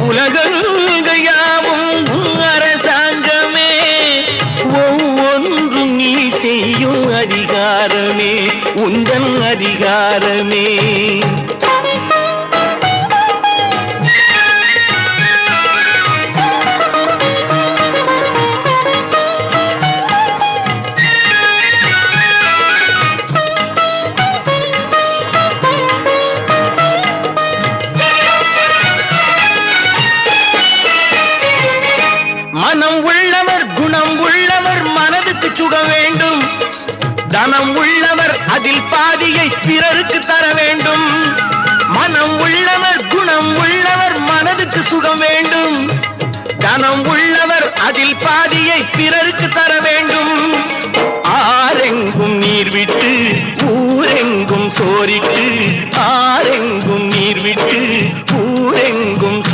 உலகங்கையாவும் அரசாங்கமே ஒவ்வொன்றும் நீ செய்யும் அதிகாரமே உந்தன் அதிகாரமே. மனம் உள்ளவர் குணம் உள்ளவர் மனதுக்கு சுக வேண்டும். தனம் உள்ளவர் அதில் பாதியை பிறருக்கு தர வேண்டும். மனம் உள்ளவர் குணம் உள்ளவர் மனதுக்கு சுகம் வேண்டும். தனம் உள்ளவர் அதில் பாதியை பிறருக்கு தர வேண்டும். ஆரெங்கும் நீர் விட்டு ஊரெங்கும் சோரிட்டு ஆரெங்கும் நீர் விட்டு